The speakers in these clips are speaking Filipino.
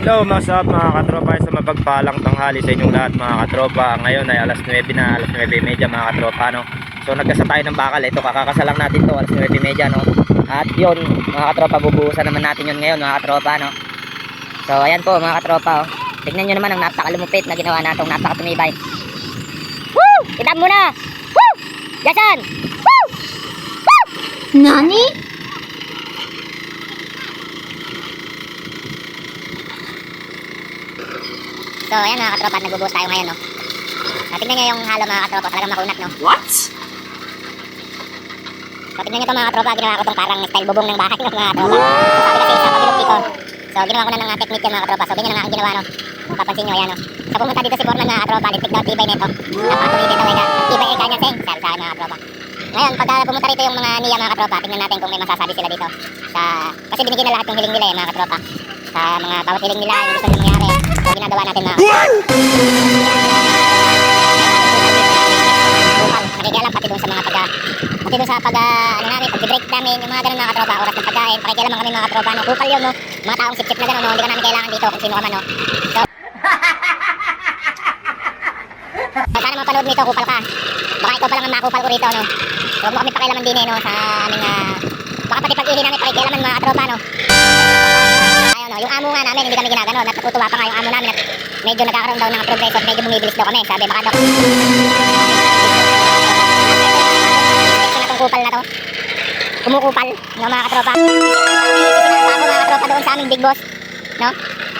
Hello, what's up mga katropa, sa mapagpalang tanghali sa inyong lahat mga katropa. Ngayon ay alas 9 na, alas 9:30 mga katropa, no? So nagkasa tayo ng bakal, ito kakakasalang natin to, alas 9:30, no? At yun mga katropa, bubuhusan naman natin yun ngayon mga katropa, no? So ayan po mga katropa, oh. Tignan nyo naman ang napakalumupit na ginawa natong napakatumibay. Woo! Idam mo na! Woo! Jason! Woo! Woo! Nani? So ayan mga katropa, nagbubuhos tayo ngayon, no? Tignan nyo yung halo mga katropa, talagang makunat, no? What? So tignan nyo ito mga katropa, ginawa ko itong parang style bubong ng bahay, no, mga katropa. So sabi kasi sa pagilog dito, so ginawa ko na ng technique yan mga katropa. So ganyan ang aking ginawa, no? Papansin nyo, ayan, no? So pumunta dito si Foreman mga katropa, lintik daw tibay nito. Napakatuloy dito, wega. Tibay ay kanya sing, sabi sa akin mga katropa. Ngayon, pag pumunta rito yung mga niya mga katropa, tingnan natin kung may masasabi sila dito. Kasi binigyan na lahat ng hiling nila mga katropa. Sa mga bawat hiling nila, yung gusto nila mangyari. So ginagawa natin mga katropa. Nakikialam pati dun sa mga ano namin, pag-break namin, yung mga ganun mga katropa, oras ng pagkain, pakikialaman kami mga katropa, no? Kupal yun, no? Mga taong sip-sip na ganun, no? Hindi ka namin kailangan dito kung sino ka man, no? So, sana mapanood mo ito, kupal ka. Baka ikaw pa lang ang makupal ko rito, no? So, huwag mo kami pakialaman din, no? Sa aming, baka pati pag-ihi namin, pakikialaman mga katropa, no? Ayun, no? Yung amo nga namin, hindi kami ginagano, natutuwa pa nga yung amo namin at medyo nagkakaroon daw ng progreso at medyo bumibilis daw kami, sabi, baka daw kupal na to, kumukupal, no mga katropa. Isinapa ako mga katropa doon sa aming big boss, no?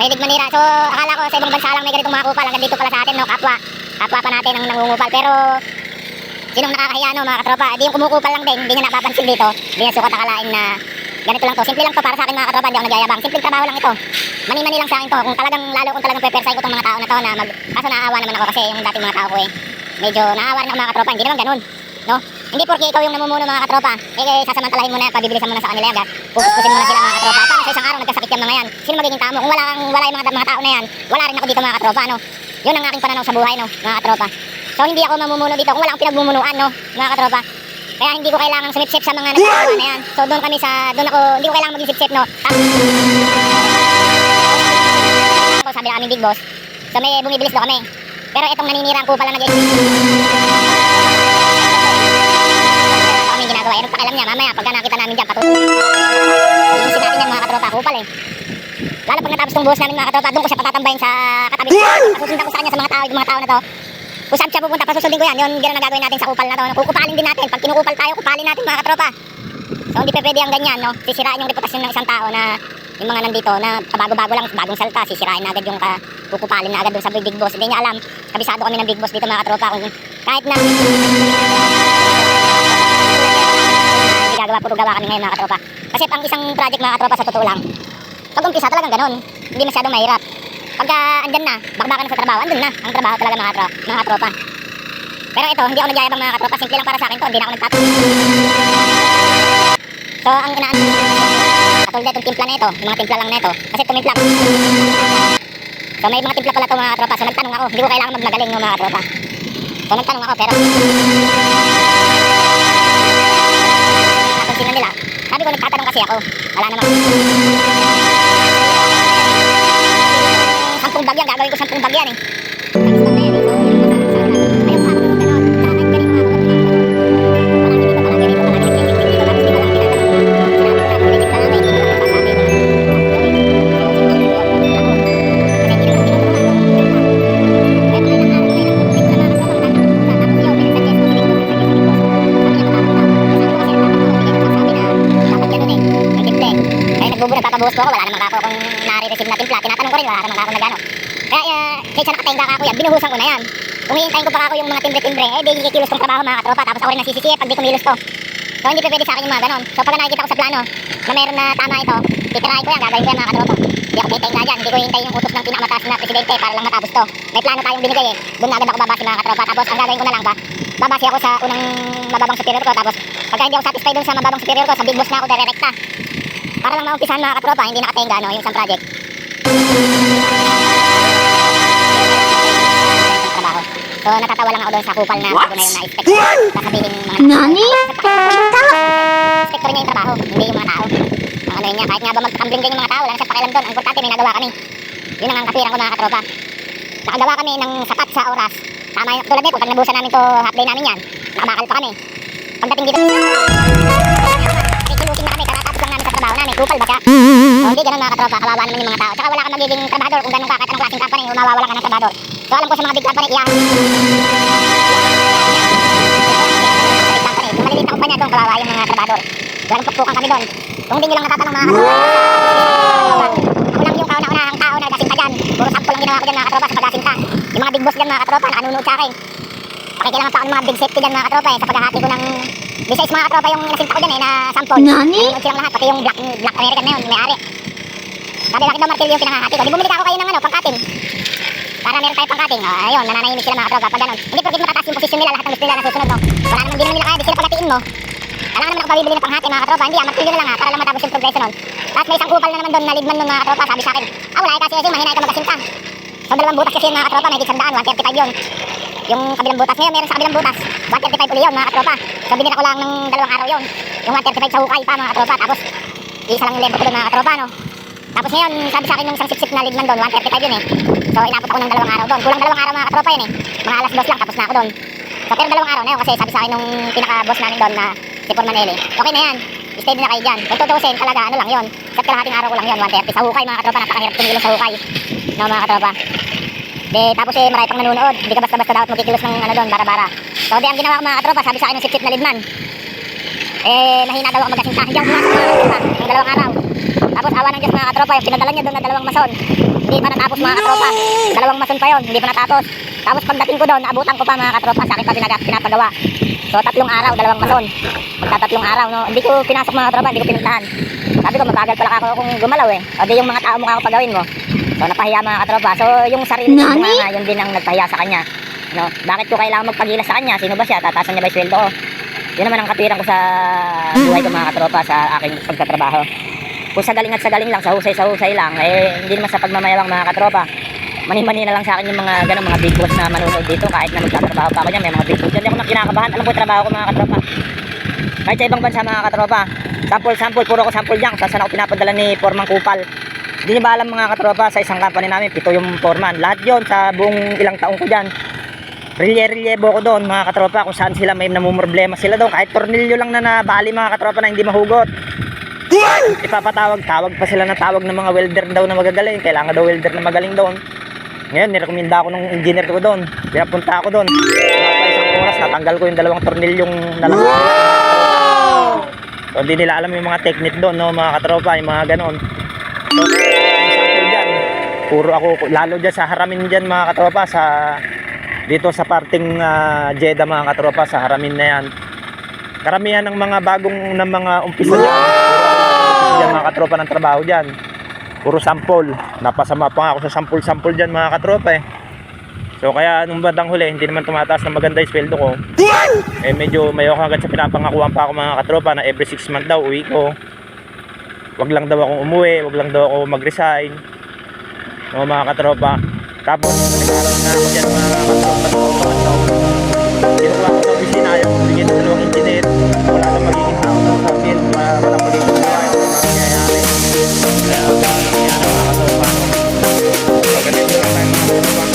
Mahilig manira. So akala ko sa ibang bansa lang may ganitong mga kupal, hanggang dito pala sa atin, no? Kapwa pa natin ang nangungupal. Pero sinong nakakahiya, no mga katropa? Di yung kumukupal lang din, hindi niya napapansin dito, hindi niya sukat akalain na ganito lang to. Simple lang to para sa akin mga katropa, hindi ako nagyayabang. Simpleng trabaho lang ito, mani-mani lang sa akin to. Kung talagang pepersay ko tong mga tao na to na kaso naaawa naman ako kasi yung dating mga tao ko medyo naaawa rin ako mga katropa, hindi naman ganun, no? Hindi porke ikaw yung namumuno mga katropa, sasamantalahin mo na, pabibilisan mo na sa kanila yan, pupusin mo na sila mga katropa. Paano sa isang araw nagkasakit yung mga yan? Sino magiging tao mo? Kung wala yung mga tao na yan, wala rin ako dito mga katropa, no? Yun ang aking pananaw sa buhay, no, mga katropa. So hindi ako mamumuno dito kung wala akong pinagmumunuan, no, mga katropa. Kaya hindi ko kailangang sumipsip sa mga nagkakawa na yan. So doon hindi ko kailangang maging sipsip, no. Sabi na aming big boss, so may bumibilis daw kami. Pero itong naninirang kupal na ginagawa, ano pakialam niya, mamaya pagka nakita namin dyan, iisin natin yan mga katropa, kupal lalo pag natapos tong buhos namin mga katropa, doon ko siya patatambayin sa katabi, pasusundan ko sa kanya sa mga tao na to, kung saan siya pupunta, pasusundin ko yan, yun gano'n na gagawin natin sa kupal na to, no? Kukupalin din natin, pag kinukupal tayo, kupalin natin mga katropa. So hindi pwede ang ganyan, no? Sisirain yung reputasyon ng isang tao na yung mga nandito na kabago-bago lang, bagong salta, sisirain na agad yung kukupalin na agad dun sa big boss. Hindi niya alam, kabisado kami ng big boss dito mga katropa, kung kahit na gagawa, puro gawa kami ngayon mga katropa. Kasi ang isang project mga katropa sa totoo lang, pag umpisa talagang ganun, hindi masyadong mahirap. Pagka andyan na, bakbakan na sa trabaho, andun na ang trabaho talaga mga katropa. Pero ito, hindi ako nagyayabang mga katropa, simple lang para sa akin to, hindi na ako nagtatanong. So ang katulad itong timpla na ito, yung mga timpla lang na ito, kasi tumimpla. So may mga timpla pala ito mga katropa, so nagtanong ako, hindi ko kailangan magmagaling no, mga katropa. So nagtanong ako, pero napansin nila, sabi ko nagtatanong kasi ako, wala namang 10 bagyan, gagawin ko 10 bagyan Tapos na yan so yun ang masasabi na. Nagpapabuhos ko ako, wala naman ako kung nare-receive na timpla, tinatanong ko rin, wala naman ako nagano. Kaya kahit siya nakatenga ka ako yan, binuhusan ko na yan. Kung hihintayin ko pa ako yung mga timbre-timbre, di kikilos kong trabaho mga katropa, tapos ako rin nasisisi pag di kumilos to. So hindi pwede sa akin yung mga ganon. So pag nakikita ko sa plano na meron na tama ito, titirahin ko yan, gagawin ko yan mga katropa. Hindi ako tenga dyan, hindi ko hihintayin yung utos ng pinakamataas na presidente para lang matapos to. May plano tayong binigay doon na agad ako babase mga katropa. Tapos ang gagawin ko na lang babase ako sa unang mababang superior ko, tapos pagka hindi ako satisfied doon sa mababang superior ko, sa big boss na ako direkta. Para lang maumpisahan mga katropa, hindi nakatenga no, yung isang project. So natatawa lang ako doon sa kupal na bago na yung na-expect. Sasabihin mga Nani? inspector niya yung trabaho, hindi yung mga tao. Ang ano niya, kahit nga ba magkambling din yung mga tao, wala na siya pakialam doon. Ang importante may nagawa kami. Yun ang katwiran ko mga katropa. Nakagawa kami ng sapat sa oras. Tama yung tulad nito, pag nabusan namin to half day namin yan, nakabakal pa kami. Pagdating dito, kikilusin na kami, katatapos lang namin sa trabaho namin, kupal ba siya? So hindi ganun mga katropa, kawawa naman yung mga tao. Tsaka wala kang magiging trabahador kung ganun ka, kahit anong klaseng company, mawawalan ka ng trabahador. So alam ko sa mga big company, iyan. Yung maliliit na kumpanya doon, kawawa yung mga trabahador. Walang pukpukan kami doon. Kung hindi nyo lang natatanong mga katropa, ako lang yung kauna-unahang tao na nagasinta dyan. Puro sample lang ginawa ko dyan mga katropa sa pag-asinta. Yung mga big boss dyan mga katropa, nakanunood sa akin. Pakikailangan pa ako ng mga big safety dyan mga katropa sa paghahati ko ng besides mga katropa yung nasinta ko dyan na sample. Nani? Nanonood silang lahat, pati yung Black American na yun, may ari. Sabi bakit daw martilyo yung pinangahati ko. Di bumili ako kayo ng pangkating. Para meron tayo pangkating. Ayun, nananahimik sila mga katropa pag ganun. Hindi porkit matataas yung posisyon nila, lahat ng gusto nila nasusunod, no? Wala naman din naman nila kaya, di sila pagatiin mo. Kailangan naman ako pabibili ng panghati mga katropa. Hindi, martilyo na lang para lang matapos yung progression nun. Tapos may isang kupal na naman doon na lidman nun mga katropa. Sabi sa akin, wala kasi mahina ito magasinta. So dalawang butas kasi yun mga katropa, may 100, 135 yun. Yung kabilang butas ngayon, meron sa kabilang butas 135 uli yun mga katropa. So binira ko lang ng 2 araw yun. Yung 135 sa hukay pa mga katropa. Tapos isa lang yung level ko doon mga katropa, no? Tapos ngayon, sabi sa akin yung isang sip-sip na lidman doon, 135 yun eh. So inabot ako ng 2 araw doon. Kulang 2 araw mga katropa yun eh. Mga alas 2 lang, tapos na ako doon. So pero 2 araw na yun kasi sabi sa akin nung pinaka-boss namin doon na si Formanelli, okay na yan, stay din na kayo dyan. Kung tutuusin talaga, ano lang yun, sa kalahating araw ko lang yun, 130 sa hukay mga katropa, napakahirap tumigil sa hukay, no mga katropa. De, tapos marami pang nanonood, hindi ka basta-basta dapat magkikilos ng ano doon, bara-bara. So di ang ginawa ko mga katropa, sabi sa akin ng sip-sip na lidman, mahina daw ako magasinta, hindi ako pumasok mga katropa, ng 2 araw. Tapos awa ng Diyos mga katropa, yung pinadala niya doon na 2 mason, hindi pa natapos mga katropa, 2 mason pa yun, hindi pa natapos. Tapos pagdating ko doon, naabutan ko pa mga katropa, sa akin pa pinapagawa. So 3 araw, 2 mason. Magta 3 araw, no? Hindi ko pinasok mga katropa, hindi ko pinuntahan. Sabi ko, mabagal pala ako kung gumalaw eh. O di yung mga tao mukha ko pagawin mo. So napahiya mga katropa. So yung sarili ko nga, yun din ang nagpahiya sa kanya. No? Bakit ko kailangan magpagila sa kanya? Sino ba siya? Tatasan niya ba yung sweldo ko? Yun naman ang katwiran ko sa buhay ko mga katropa, sa aking pagtatrabaho. Kung sa galing at sa galing lang, sa husay lang, hindi naman sa pagmamayabang mga katropa. Mani-mani na lang sa akin yung mga ganun, mga big boss na manonood dito kahit na magtatrabaho pa ako dyan, may mga big boss dyan, hindi ako kinakabahan, alam ko yung trabaho ko mga katropa. Kahit sa ibang bansa mga katropa, sample, puro ko sample dyan, saan ako pinapadala ni Foreman Kupal. Hindi niyo ba alam mga katropa, sa isang company namin, 7 yung foreman, lahat yon sa buong ilang taong ko dyan. Relyevo ko doon mga katropa, kung saan sila may namumroblema sila doon, kahit tornilyo lang na nabali mga katropa na hindi mahugot. Tawag pa sila ng tawag ng mga welder daw na magagaling, kailangan daw welder na magaling doon. Ngayon, nirekomenda ako ng engineer ko doon. Pinapunta ako doon. Pa isang oras, natanggal ko yung 2 tornilyong nalaki. So, hindi nila alam yung mga technique doon, no, mga katropa, yung mga ganon. So, sample dyan. Puro ako, lalo dyan sa haramin dyan, mga katropa, dito sa parting Jeddah, mga katropa, sa haramin na yan. Karamihan ng mga bagong mga umpisa dyan, mga katropa ng trabaho dyan. Puro sample. Napasama pa nga ako sa sample dyan mga katropa eh. So kaya nung bandang huli, hindi naman tumataas ng maganda yung sweldo ko. Medyo mayo agad sa pinapangakuan pa ako mga katropa na every 6 months daw uwi ko. Wag lang daw akong umuwi, wag lang daw ako mag-resign. No, mga katropa. Tapos nag-aaral na ako dyan mga katropa. Kinukuha ko sa opisina, ayaw ko bigyan ng 2 engineer. Wala na magiging tao sa field, wala magiging tao sa nangyayari. Kaya nangyayari mga katropa. Pagdating lang tayo mga katropa.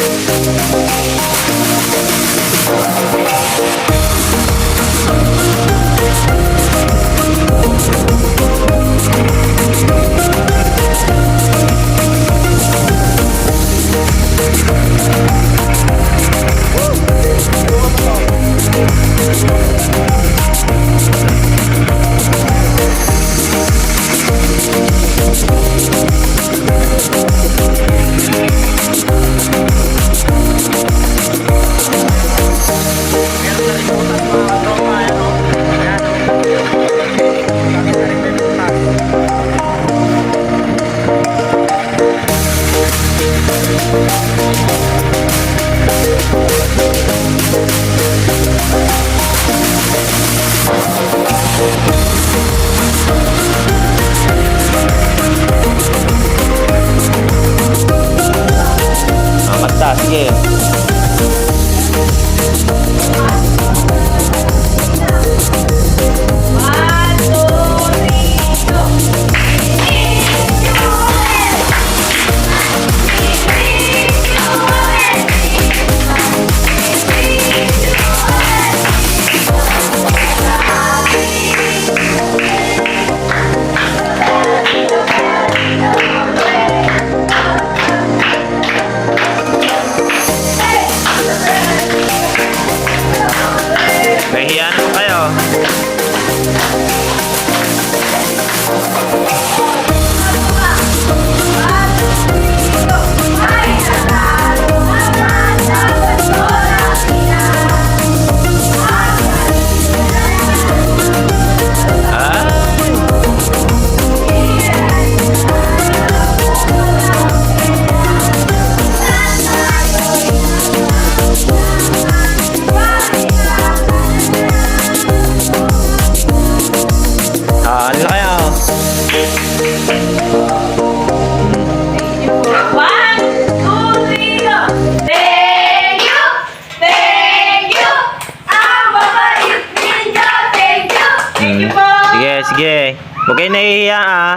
One, two, three, go! Thank you! Thank you! Ang babait ninyo! Thank you! Thank you po! Sige, sige. Huwag kayo nahihiya ah.